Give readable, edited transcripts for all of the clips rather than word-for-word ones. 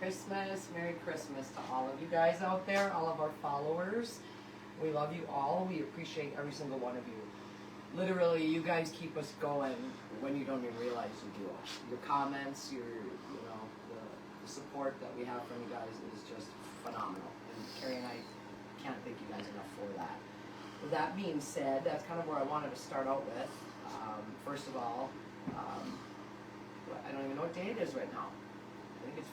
Christmas. Merry Christmas to all of you guys out there, all of our followers. We love you all. We appreciate every single one of you. Literally, you guys keep us going when you don't even realize you do. Your comments, the support that we have from you guys is just phenomenal. And Carrie and I can't thank you guys enough for that. With that being said, that's kind of where I wanted to start out with. First of all, I don't even know what day it is right now. I think it's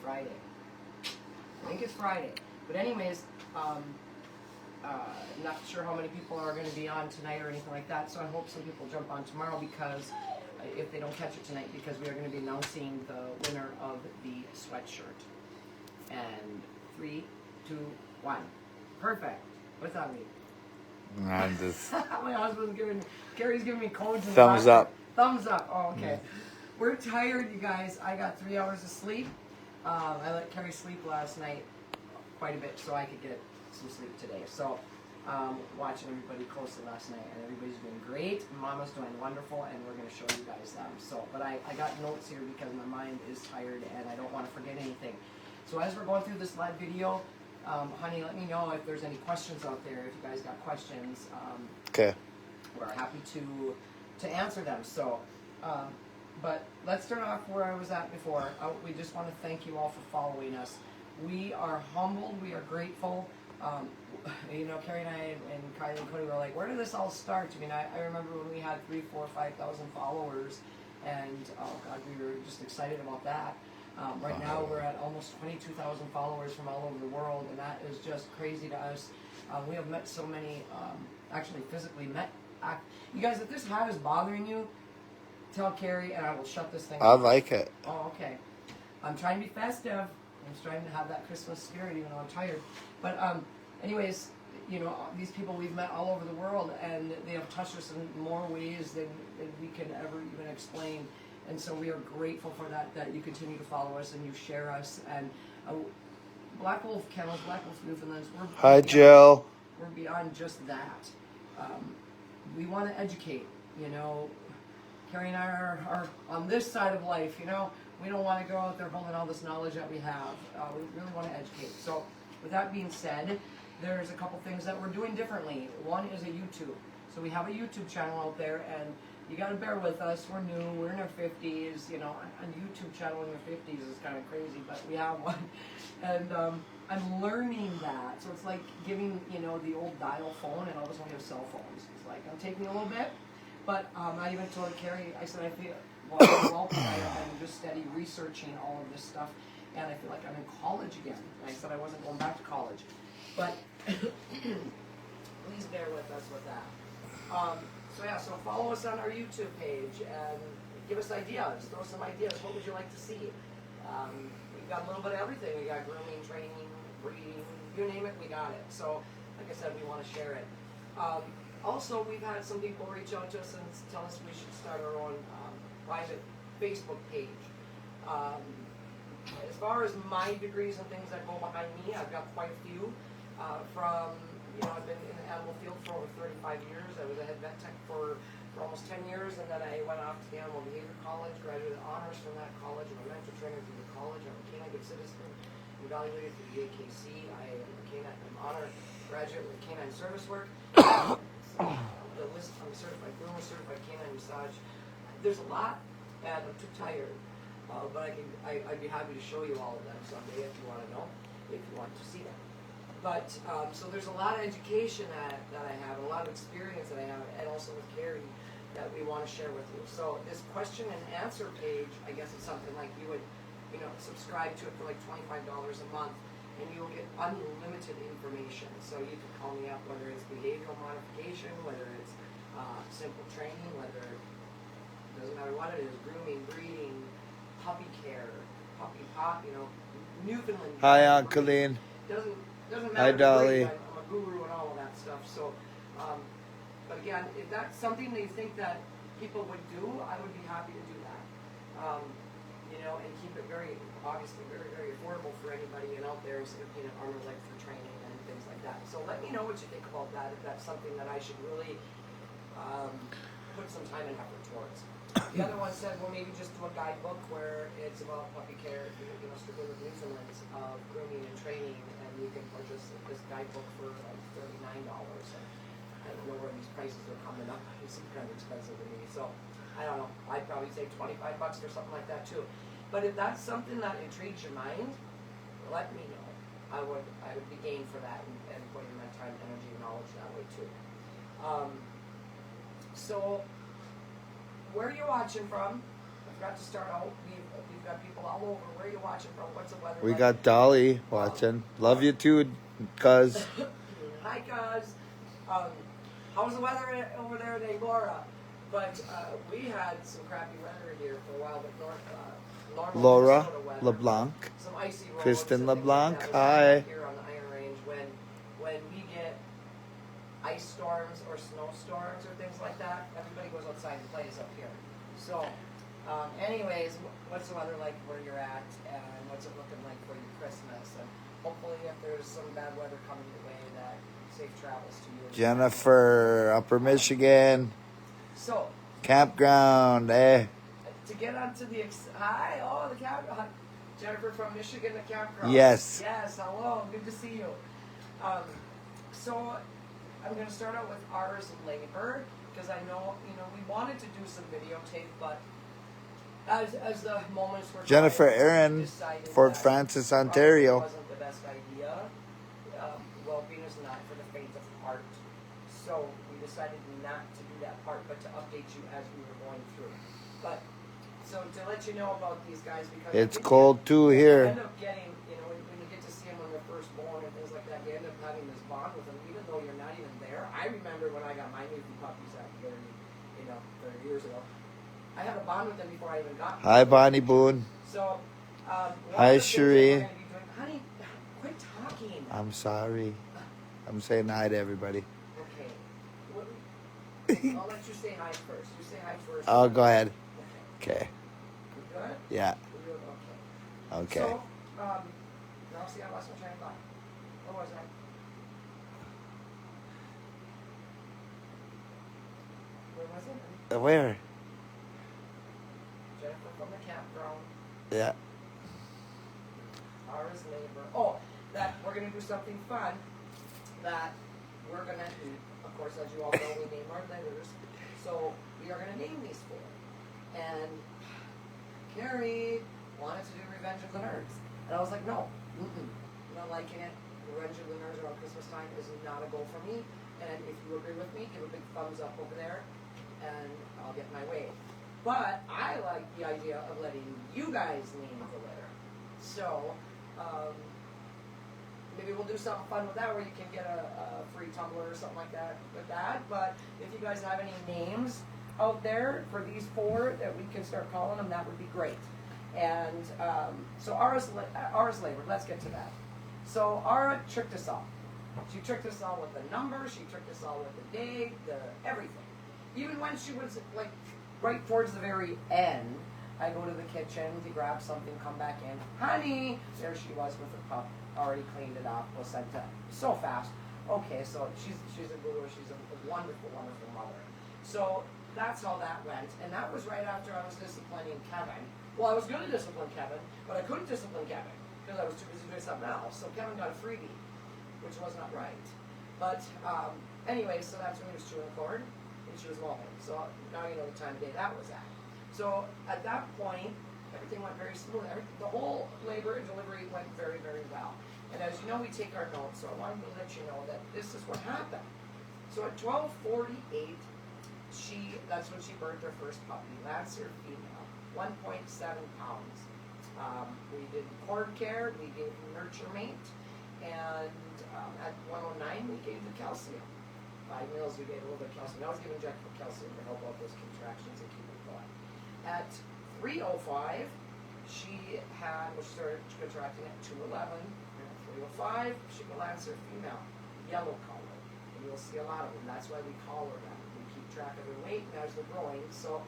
Friday. But anyways, not sure how many people are going to be on tonight or anything like that, so I hope some people jump on tomorrow because if they don't catch it tonight, because we are going to be announcing the winner of the sweatshirt. And 3, 2, 1. Perfect. What's that mean? I'm just... My husband's Carrie's giving me codes. Thumbs up. Thumbs up. Oh, okay. We're tired, you guys. I got 3 hours of sleep. I let Carrie sleep last night quite a bit so I could get some sleep today. So, watching everybody closely last night, and everybody's doing great. Mama's doing wonderful, and we're going to show you guys them. So, but I got notes here because my mind is tired, and I don't want to forget anything. So as we're going through this live video, honey, let me know if there's any questions out there. If you guys got questions, okay, we're happy to answer them. So, but let's start off where I was at before. We just want to thank you all for following us. We are humbled. We are grateful. Carrie and I and Kylie and Cody were like, where did this all start? I mean, I remember when we had 3,000, 4,000, 5,000 followers, and oh God, we were just excited about that. Right now we're at almost 22,000 followers from all over the world, and that is just crazy to us. We have met so many, actually physically met. You guys, if this hat is bothering you, tell Carrie and I will shut this thing I like it. Oh, okay. I'm trying to be festive. I'm trying to have that Christmas spirit even though I'm tired. But anyways, these people we've met all over the world, and they have touched us in more ways than we can ever even explain. And so we are grateful for that you continue to follow us and you share us. And Blackwolf Kennels, Blackwolf Newfoundlands, Hi, Jill. We're beyond just that. We want to educate, Carrie and I are on this side of life, We don't want to go out there holding all this knowledge that we have. We really want to educate. So with that being said, there's a couple things that we're doing differently. One is a YouTube. So we have a YouTube channel out there, and you got to bear with us. We're new. We're in our 50s. A YouTube channel in your 50s is kind of crazy, but we have one. And I'm learning that. So it's like giving, the old dial phone, and all of a sudden we have cell phones. It's like, I'm taking a little bit. But I even told Carrie, I said, I feel, I'm just steady researching all of this stuff, and I feel like I'm in college again. And I said I wasn't going back to college. But please bear with us with that. So follow us on our YouTube page and give us ideas. Throw some ideas. What would you like to see? We've got a little bit of everything. We got grooming, training, breeding, you name it, we got it. So, like I said, we want to share it. Also, we've had some people reach out to us and tell us we should start our own private Facebook page. As far as my degrees and things that go behind me, I've got quite a few. I've been in the animal field for over 35 years. I was a head vet tech for almost 10 years, and then I went off to the Animal Behavior College, graduated honors from that college. I'm a mentor trainer through the college. I'm a canine good citizen, evaluated through the AKC. I am a canine, I'm honor graduate with canine service work. The list, I'm a certified groomer, certified canine massage. There's a lot, and I'm too tired. But I'd be happy to show you all of them someday if you want to know, if you want to see them. But, so there's a lot of education that I have, a lot of experience that I have, and also with Carrie that we want to share with you. So this question and answer page, I guess it's something like you would, subscribe to it for like $25 a month, and you will get unlimited information. So you can call me up, whether it's behavioral modification, whether it's simple training, whether doesn't matter what it is, grooming, breeding, puppy care, puppy pop, Newfoundland. Hi, Aunt Colleen. Doesn't Hi, matter. Dolly. I'm a guru and all of that stuff. So, but again, if that's something that you think that people would do, I would be happy to do that. And keep it very, obviously, very, very affordable for anybody and out there instead of peanut armor like for training and things like that. So let me know what you think about that. If that's something that I should really put some time and effort towards. The other one said, well, maybe just do a guidebook where it's about puppy care, strictly with Newfoundlands, of grooming and training, and you can purchase this guidebook for like $39. And I don't know where these prices are coming up. It's kind of expensive to me, so I don't know. I'd probably say $25 or something like that too. But if that's something that intrigues your mind, let me know. I would be game for that and putting my time, energy, and knowledge that way too. So, where are you watching from? I forgot to start out. We've got people all over. Where are you watching from? What's the weather We like? got Dolly watching. Love you too, cuz. Hi, cuz. How's the weather over there today, Laura? But we had some crappy weather here for a while, but normal Laura Minnesota weather. LeBlanc. Some icy roads. Kristen and things LeBlanc, like that. hi. Here on the Iron Range, when we get ice storms or snowstorms or things like that, everybody goes outside and plays up here. So, anyways, what's the weather like where you're at, and what's it looking like for your Christmas? And hopefully, if there's some bad weather coming your way, that safe travels to you. Jennifer, Upper Michigan. So, Campground, eh? to get onto the the campground. Jennifer from Michigan, the campground. Yes. Yes, hello, good to see you. So I'm going to start out with ours labor, because I know, we wanted to do some videotape, but as the moments were Jennifer going, we Aaron, decided Fort that Francis, probably Ontario. wasn't the best idea. Well-being is not for the faint of heart. So we decided not to do that part, but to update you as we were going through. But so to let you know about these guys, because It's cold too you here. end up getting, when you get to see them when they're first born and things like that, you end up having this bond with them, even though you're not even there. I remember when I got my Newfoundland puppies out here, 30 years ago. I had a bond with them before I even got them. Hi, Bonnie Boone. So, Hi, Cherie. Honey, quit talking. I'm sorry. I'm saying hi to everybody. Okay. I'll let you say hi first. You say hi first. Oh, go ahead. Okay. You good? Yeah. You're good? Okay. Okay. So, now see, I lost my train of thought. What was that? Where was it? Where? Jennifer from the campground. Yeah. Ours neighbor. Oh, that we're gonna do something fun. That we're gonna, of course, as you all know, we name our letters. So we are gonna name these four. And Carrie wanted to do Revenge of the Nerds, and I was like, no, I'm not liking it. Revenge of the Nerds around Christmas time is not a goal for me. And if you agree with me, give a big thumbs up over there, and I'll get my way. But I like the idea of letting you guys name the litter. So, maybe we'll do something fun with that where you can get a free tumbler or something like that with that. But if you guys have any names out there for these four that we can start calling them, that would be great. And so ours labor, let's get to that. So Ara tricked us all. She tricked us all with the number, she tricked us all with the day, everything. Even when she was like right towards the very end, I go to the kitchen to grab something, come back in. Honey, there she was with her pup, already cleaned it up, placenta, so fast. Okay, so she's a guru, she's a wonderful, wonderful mother. So that's how that went, and that was right after I was disciplining Kevin. Well, I was going to discipline Kevin, but I couldn't discipline Kevin because I was too busy doing something else. So Kevin got a freebie, which was not right. But anyway, so that's when he was chewing the cord, and she was mowing. So now you know the time of day that was at. So at that point, everything went very smooth. The whole labor and delivery went very, very well. And as you know, we take our notes, so I wanted to let you know that this is what happened. So at 12:48, that's when she birthed her first puppy, Lancer female, 1.7 pounds. We did cord care, we gave nurture mate, and at 109 we gave the calcium. 5 meals we gave a little bit of calcium. I was giving injectable calcium to help out those contractions and keep it going. At 3:05 she started contracting at 2:11, and at 3:05 she got Lancer female, yellow color, and you'll see a lot of them. That's why we call her that. Track of her weight as they're growing. So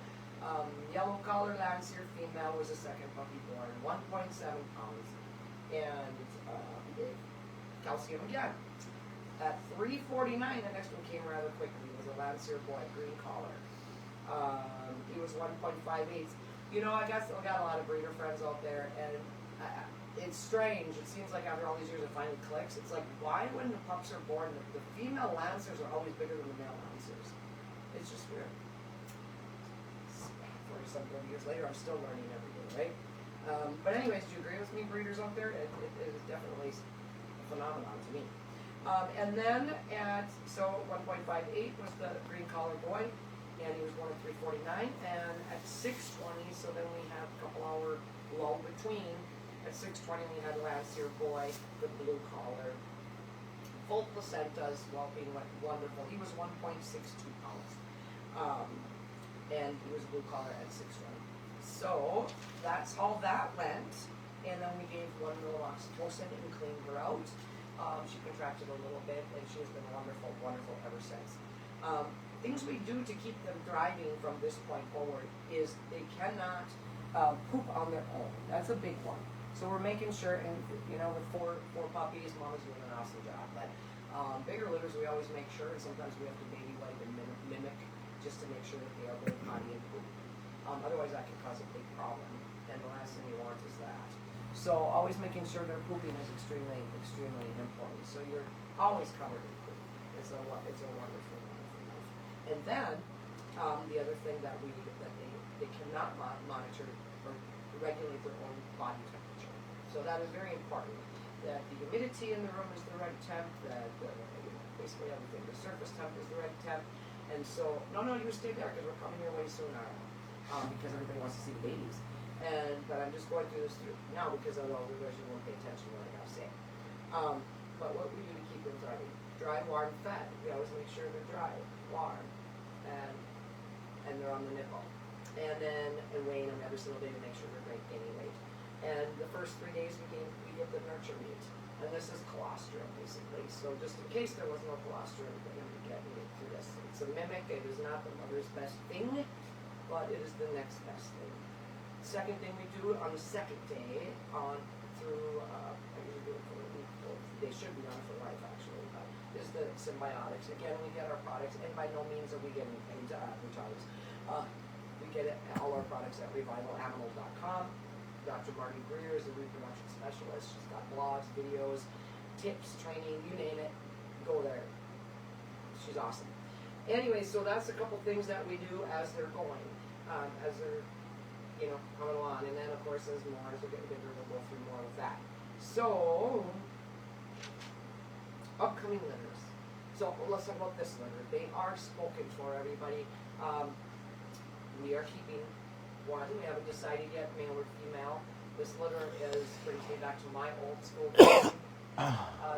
yellow collar Lancer female was the second puppy born, 1.7 pounds, and calcium again. At 3:49, the next one came rather quickly. It was a Lancer boy, green collar. He was 1.58. You know, I got a lot of breeder friends out there, and it's strange. It seems like after all these years it finally clicks. It's like, why when the pups are born, the female Lancers are always bigger than the male Lancers? It's just weird. 40-something years later, I'm still learning every day, right? But anyways, do you agree with me, breeders out there? It is definitely a phenomenon to me. And then so 1.58 was the green collar boy, and he was born at 3:49, and at 6:20, so then we had a couple hour lull between. At 6:20 we had Lancier boy, the blue collar, full placentas, whelping, wonderful. He was 1.62 pounds, and he was blue collar at 6:20. So that's how that went, and then we gave 1 ml oxytocin and cleaned her out. She contracted a little bit, and she has been wonderful, wonderful ever since. Things we do to keep them thriving from this point forward is they cannot poop on their own. That's a big one. So we're making sure, and you know, with four puppies, Mama's doing an awesome job. But bigger litters, we always make sure, and sometimes we have to baby wipe and mimic just to make sure that they are both potty and poop. Otherwise, that can cause a big problem, and the last thing you want is that. So always making sure they're pooping is extremely, extremely important. So you're always covered in poop. It's a wonderful, wonderful life. And then the other thing that they cannot monitor or regulate their own body temperature. So that is very important. That the humidity in the room is the right temp. That basically everything. The surface temp is the right temp. And so no, you stay there because we're coming your way soon, because everybody wants to see the babies. But I'm just going through this now because otherwise you won't pay attention to what I gotta say. But what we do to keep them thriving? Dry, warm, fed. We always make sure they're dry, warm, and they're on the nipple. And then weighing them every single day to make sure they're gaining weight. And the first 3 days we get the nurture meat. And this is colostrum basically. So just in case there was no colostrum, we're going to be getting it through this. It's a mimic. It is not the mother's best thing, but it is the next best thing. Second thing we do on the second day through I usually do it for a week. They should be on for life actually, but is the symbiotics. Again, we get our products, and by no means are we getting any advertisers. We get all our products at revivalanimals.com. Dr. Marty Greer is a reproduction specialist. She's got blogs, videos, tips, training, you name it. Go there. She's awesome. Anyway, so that's a couple things that we do as they're going, as they're coming along. And then, of course, as they're getting bigger, we'll go through more of that. So, upcoming litters. So, let's talk about this litter. They are spoken for, everybody. We are keeping one. We haven't decided yet, male or female. This litter brings me back to my old school.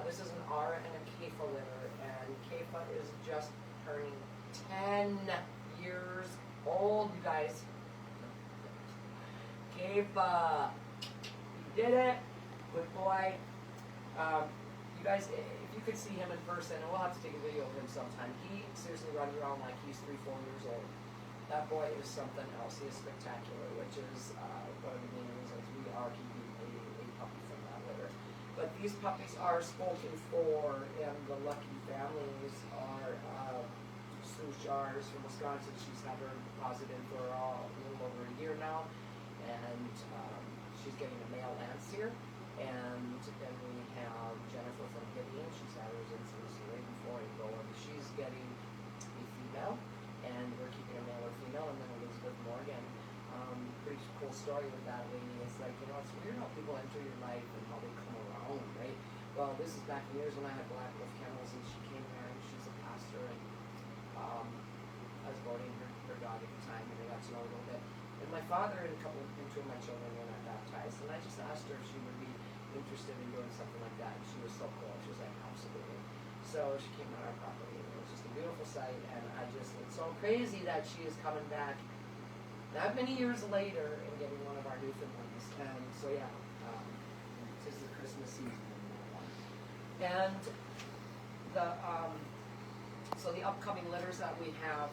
This is an Ara and a Kefa litter, and Kefa is just turning 10 years old, you guys. Kefa, you did it, good boy. You guys, if you could see him in person, and we'll have to take a video of him sometime. He seriously runs around like he's 3-4 years old. That boy is something else. He is spectacular, which is one of the main reasons we are keeping a puppy from that litter. But these puppies are spoken for, and the lucky families are Sue Shars from Wisconsin. She's had her positive for a little over a year now, and she's getting a male Lancier. And then we have Jennifer from Gideon. She's had hers since way before April, and she's getting a female. And we're keeping a male or female, and then Elizabeth Morgan. Pretty cool story with that lady. It's like, it's weird how people enter your life and how they come around, right? Well, this is back in years when I had Blackwolf Kennels, and she came there, and she's a pastor, and I was boarding her dog at the time, and they got to know a little bit. And my father and two of my children were not baptized, and I just asked her if she would be interested in doing something like that, and she was so cool. She was like, absolutely. So she came on our property, and it was just a beautiful sight, and it's so crazy that she is coming back that many years later and getting one of our Newfoundlands. And so yeah, this is the Christmas season in that one. And so the upcoming litters that we have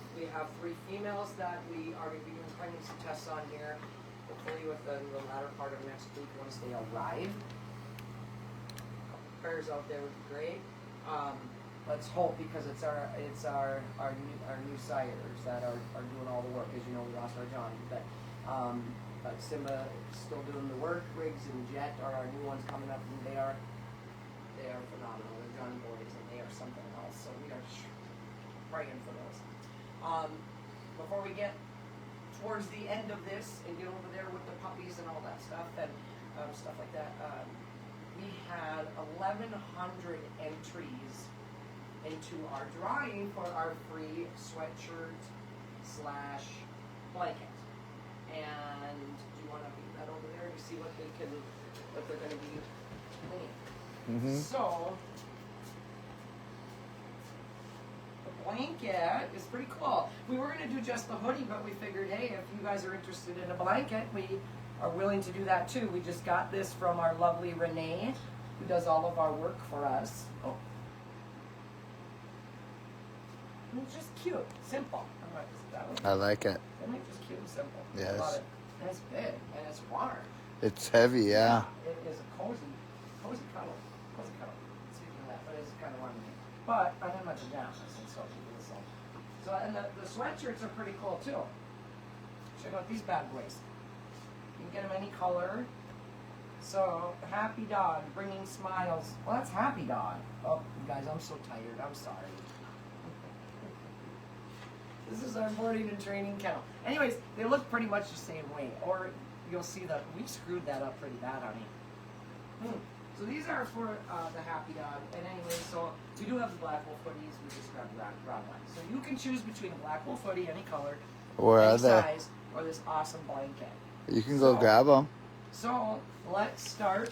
3 females that we are going to be doing pregnancy tests on here, hopefully within the latter part of next week once they arrive. Prayers out there would be great. let's hope, because it's our new sires that are doing all the work. As you know, we lost our Johnny, but Simba is still doing the work. Riggs and Jet are our new ones coming up, and they are phenomenal. They're Johnny boys, and they are something else. So we are praying for those. Before we get towards the end of this and get over there with the puppies and all that stuff and stuff like that, we had 1,100 entries into our drawing for our free sweatshirt / blanket. And do you want to move that over there to see what they're going to be doing? So the blanket is pretty cool. We were going to do just the hoodie, but we figured, hey, if you guys are interested in a blanket, we are willing to do that too. We just got this from our lovely Renee, who does all of our work for us. Oh. It's just cute, simple. I like it. Isn't it just cute and simple? Yes. I love it. And it's big, and it's warm. It's heavy, yeah. It is a cozy cuddle. Speaking of that, but it's kind of warm to me. But I have my pajamas, and so and the sweatshirts are pretty cool too. Check out these bad boys. You can get them any color. So, Happy Dog, bringing smiles. Well, that's Happy Dog. Oh, you guys, I'm so tired. I'm sorry. This is our boarding and training kennel. Anyways, they look pretty much the same way. Or you'll see that we screwed that up pretty bad, honey. So these are for the Happy Dog. And anyway, so we do have the Blackwolf hoodies. We just grabbed the round one. So you can choose between a Blackwolf hoodie, any color, any size, or this awesome blanket. You can go grab them. So let's start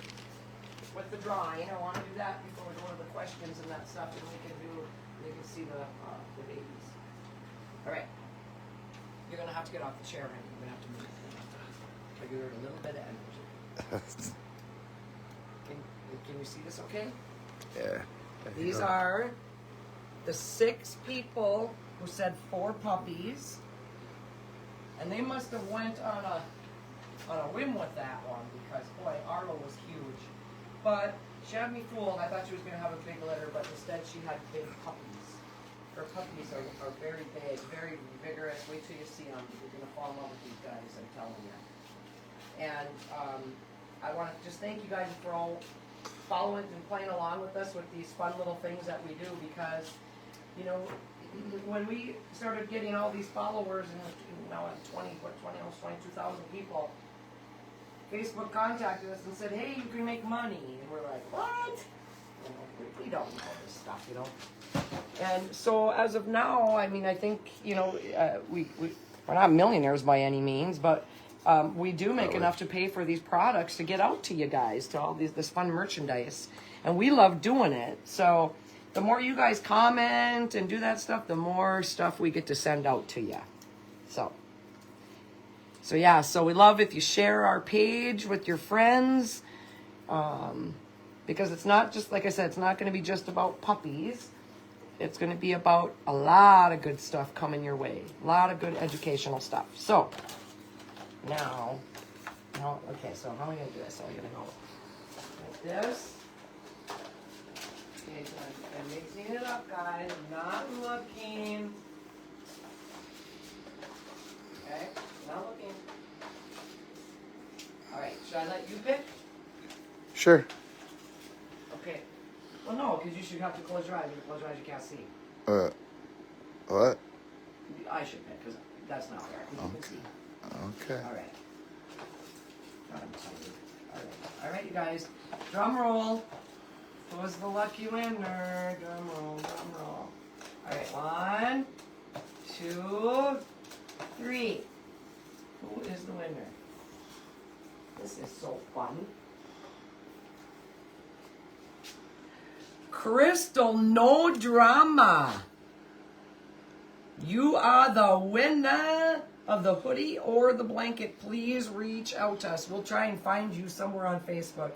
with the drawing. I want to do that before we go into the questions and that stuff, and we can see the babies. All right, you're gonna have to get off the chair, man. You're gonna have to move. Trigger a little bit of energy. Can you see this? Okay. Yeah. These are the 6 people who said 4 puppies, and they must have went on a whim with that one, because boy, Arlo was huge. But she had me fooled. I thought she was gonna have a big litter, but instead she had big puppies. Her puppies are very big, very vigorous. Wait till you see them. You're going to fall in love with these guys, I'm telling you. And I want to just thank you guys for all following and playing along with us with these fun little things that we do, because, you know, when we started getting all these followers, and now at almost 22,000 people, Facebook contacted us and said, hey, you can make money. And we're like, what? You know, we don't know this stuff, you know. And so as of now, I mean, I think, you know, we're not millionaires by any means, but we do make enough to pay for these products to get out to you guys, to all this fun merchandise. And we love doing it. So the more you guys comment and do that stuff, the more stuff we get to send out to you. So yeah, so we love if you share our page with your friends, because it's not just, like I said, it's not going to be just about puppies. It's going to be about a lot of good stuff coming your way. A lot of good educational stuff. So, now, okay, so how am I going to do this? So I'm going to go like this. Okay, so I'm mixing it up, guys. I'm not looking. Okay, not looking. All right, should I let you pick? Sure. Okay. Well, no, because you should have to close your eyes. If you close your eyes, you can't see. What? I should pick, because that's not fair. You can see. Okay. All right. All right, you guys. Drum roll. Who's the lucky winner? Drum roll, drum roll. All right, 1, 2, 3. Who is the winner? This is so fun. Crystal, no drama. You are the winner of the hoodie or the blanket. Please reach out to us. We'll try and find you somewhere on Facebook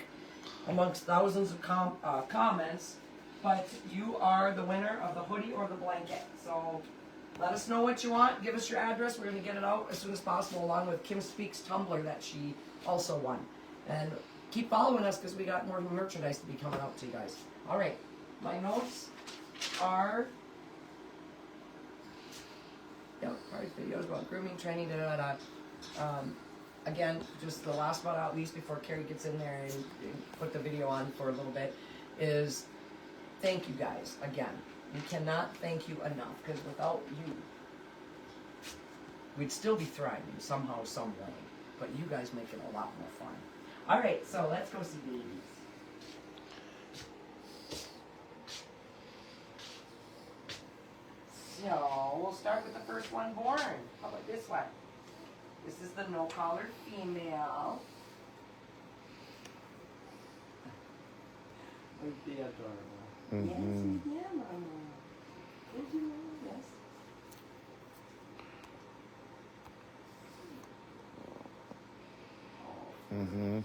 amongst thousands of comments. But you are the winner of the hoodie or the blanket. So let us know what you want. Give us your address. We're going to get it out as soon as possible, along with Kim Speaks Tumblr that she also won. And keep following us, because we got more merchandise to be coming out to you guys. All right. My notes. are parts videos about grooming, training, again, just the last but not least before Carrie gets in there and put the video on for a little bit is thank you guys again. We cannot thank you enough because without you, we'd still be thriving somehow, some way. But you guys make it a lot more fun. All right, so let's go see babies. So we'll start with the first one born. How about this one? This is the no-collared female. Aren't they adorable? Mm-hmm. Yes, yeah, Mama. Did you know? Yes. Mm-hmm.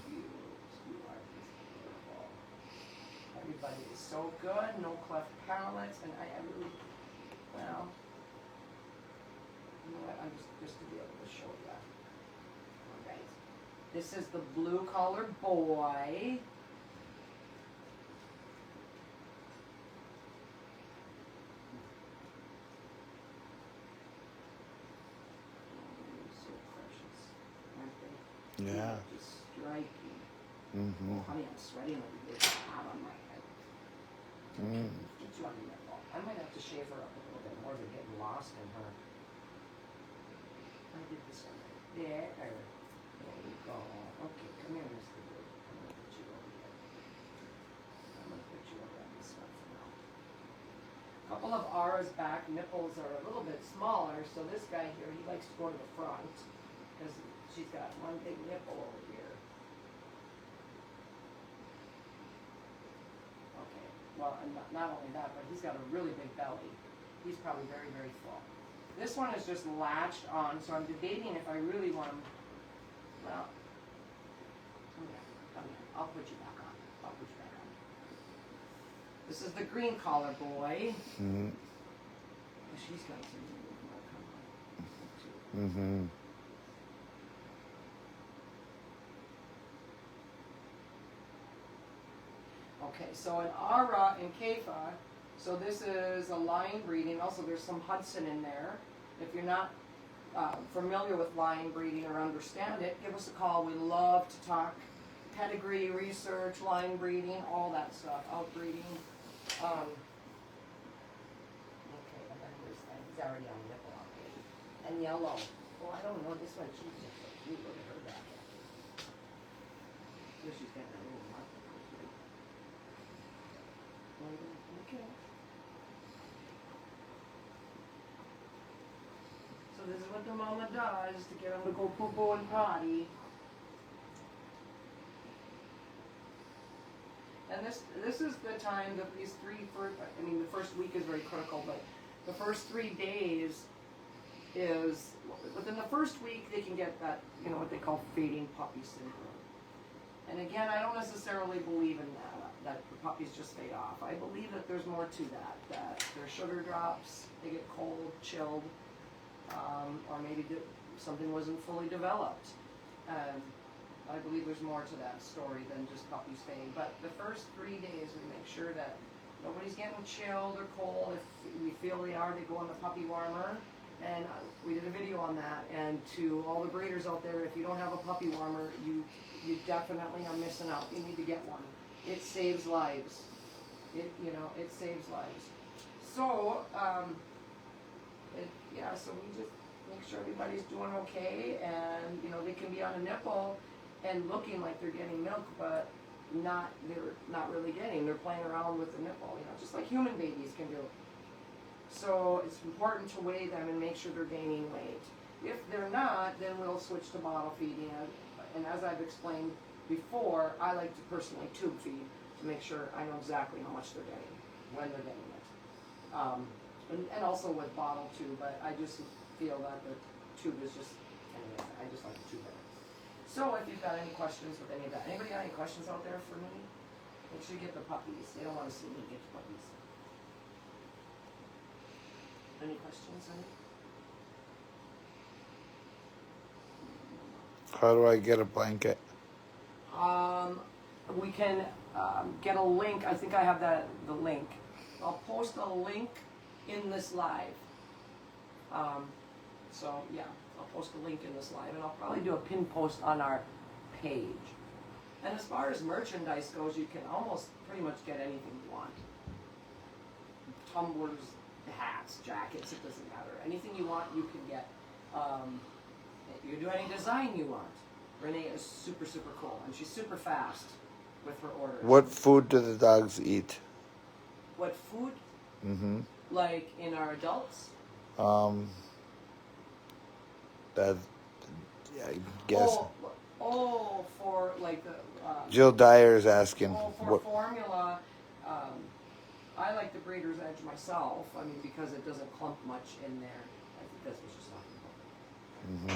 Everybody is so good, no cleft palates, and I really, well, you know what, I'm just to be able to show you. Alright. This is the blue collar boy. So precious, aren't they? Yeah. Just striking. Mm-hmm. Oh, honey, I'm sweating a little bit hot on my head. Mm. Get you under that ball. I might have to shave her up a little bit more. They're getting lost in her. I did this one right there. There we go. Okay, come here, Mr. Blue. I'm gonna put you over here. I'm gonna put you over on this one for now. A couple of Ara's back nipples are a little bit smaller, so this guy here, he likes to go to the front because she's got one big nipple over here. Well, and not only that, but he's got a really big belly. He's probably very, very full. This one is just latched on, so I'm debating if I really want him. Well, come here. I'll put you back on. I'll put you back on. This is the green collar boy. Mm-hmm. She's got some more coming. Mm-hmm. Okay, so in Ara and Kefa, so this is a line breeding. Also, there's some Hudson in there. If you're not familiar with line breeding or understand it, give us a call. We love to talk pedigree, research, line breeding, all that stuff, outbreeding. Okay, and then here's that. He's already on nipple already. And yellow. Oh, I don't know. This one, she's just so cute. Look at her back. So she's got that little mark. Okay. So this is what the mama does to get them to go poo-poo and potty. And this is the time that these the first week is very critical, but the first 3 days is, within the first week they can get that, what they call fading puppy syndrome. And again, I don't necessarily believe in that the puppies just fade off. I believe that there's more to that their sugar drops, they get cold, chilled, or maybe something wasn't fully developed. I believe there's more to that story than just puppies fade. But the first 3 days, we make sure that nobody's getting chilled or cold. If we feel they are, they go on the puppy warmer. And we did a video on that. And to all the breeders out there, if you don't have a puppy warmer, you definitely are missing out. You need to get one. It saves lives. It saves lives. So, so we just make sure everybody's doing okay, and they can be on a nipple and looking like they're getting milk, but they're not really getting. They're playing around with the nipple, just like human babies can do. So it's important to weigh them and make sure they're gaining weight. If they're not, then we'll switch to bottle feeding. And as I've explained before, I like to personally tube feed to make sure I know exactly how much they're getting, when they're getting it. And also with bottle too, but I just feel that the tube is just, anyway, I just like the tube better. So if you've got any questions with any of that, anybody got any questions out there for me? Make sure you get the puppies. They don't want to see me get the puppies. Any questions, honey? How do I get a blanket? We can get a link. I think I have the link. I'll post a link in this live. So yeah, I'll post a link in this live, and I'll probably do a pin post on our page. And as far as merchandise goes, you can almost pretty much get anything you want. Tumblers, hats, jackets, it doesn't matter. Anything you want, you can get. You can do any design you want. Renee is super, super cool, and she's super fast with her orders. What food do the dogs eat? What food? Mm-hmm. Like in our adults? That, yeah, I guess. Oh, for like the. Jill Dyer is asking. Oh, for what, formula, I like the Breeder's Edge myself. I mean, because it doesn't clump much in there. I think that's what she's talking about.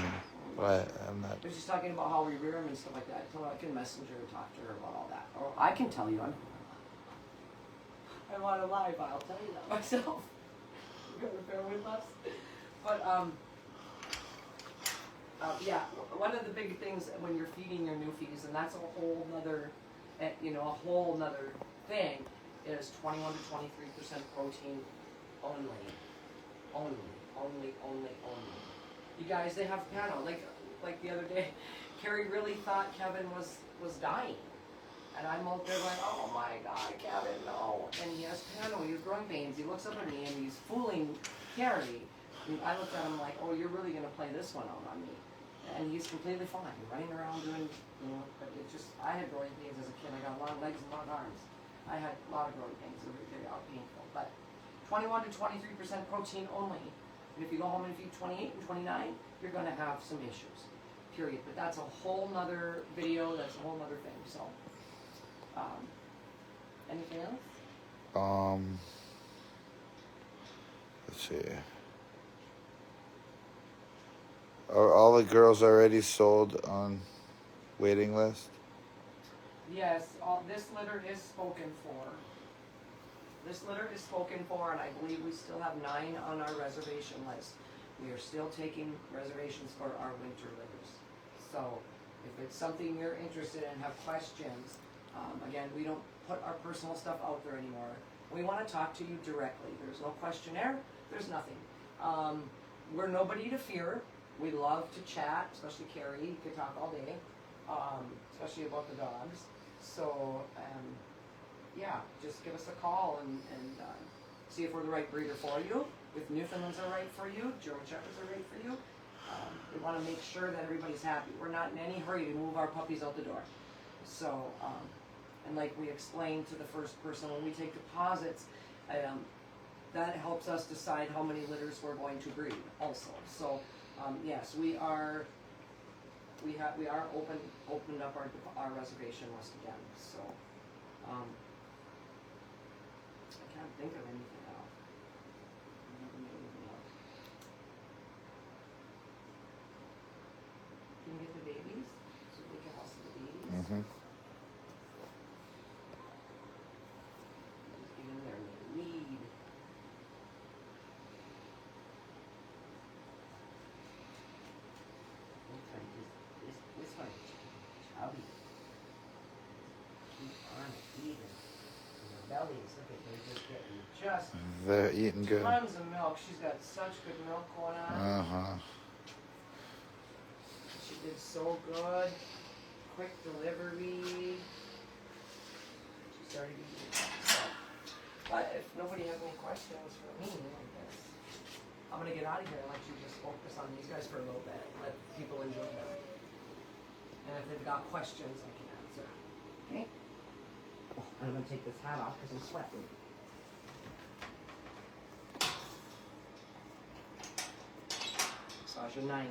Mm-hmm. I'm not. But she's talking about how we rear them and stuff like that. So I can messenger and talk to her about all that. Or I can tell you. I want to lie, but I'll tell you that myself. You're gonna bear with us. But yeah, one of the big things when you're feeding your Newfies, and that's a whole nother, a whole nother thing, is 21 to 23% protein only. You guys, they have pano. Like the other day, Carrie really thought Kevin was dying. And I'm out there going, oh my God, Kevin, no. And he has pano, he has growing pains. He looks up at me and he's fooling Carrie. And I looked at him like, oh, you're really going to play this one out on me. And he's completely fine, running around doing, but it just, I had growing pains as a kid. I got long legs and long arms. I had a lot of growing pains. They were painful. But 21 to 23% protein only. And if you go home and feed 28 and 29, you're going to have some issues, period. But that's a whole nother video. That's a whole nother thing. So, anything else? Let's see. Are all the girls already sold on waiting list? Yes, this litter is spoken for. This litter is spoken for, and I believe we still have 9 on our reservation list. We are still taking reservations for our winter litters. So, if it's something you're interested in, have questions, again, we don't put our personal stuff out there anymore. We want to talk to you directly. There's no questionnaire. There's nothing. We're nobody to fear. We love to chat, especially Carrie. You could talk all day, especially about the dogs. So, yeah, just give us a call and see if we're the right breeder for you. If Newfoundlands are right for you, German Shepherds are right for you. We want to make sure that everybody's happy. We're not in any hurry to move our puppies out the door. So, and like we explained to the first person, when we take deposits, that helps us decide how many litters we're going to breed also. So, yes, we are opened up our reservation list again. So, I can't think of anything else. Can you get the babies? So we can also the babies. Mm-hmm. Just get in there and weed. This one is chubby. Keep on eating. And the bellies, look at, they're just getting They're eating good. tons of milk. She's got such good milk going on. Uh-huh. She did so good. Quick delivery. She started eating. So, but if nobody has any questions for me, I guess I'm gonna get out of here and let you just focus on these guys for a little bit. Let people enjoy them. And if they've got questions, I can answer. Okay? I'm gonna take this hat off because I'm sweating. Massage 9.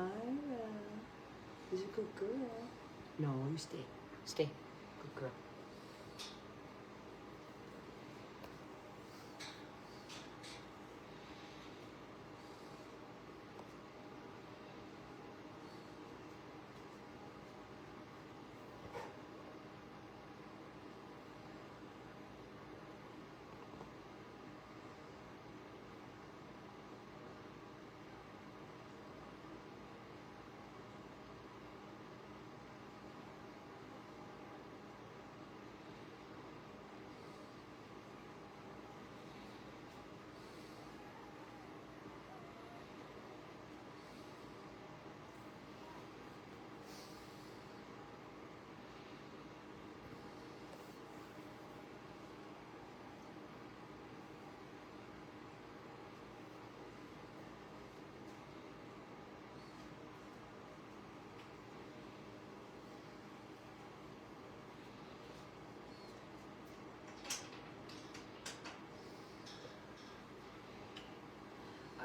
Myra. He's a good girl. No, you stay. Stay. Good girl.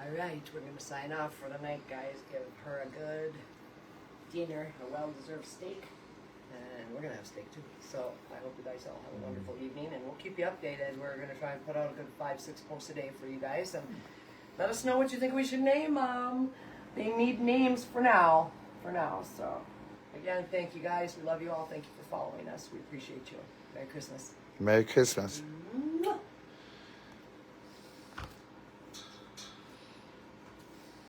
Alright, we're going to sign off for the night, guys. Give her a good dinner, a well-deserved steak. And we're going to have steak too. So I hope you guys all have a wonderful evening. And we'll keep you updated. We're going to try and put out a good 5-6 posts a day for you guys. And let us know what you think we should name them. They need names for now. So again, thank you guys. We love you all. Thank you for following us. We appreciate you. Merry Christmas. Merry Christmas. Mm-hmm.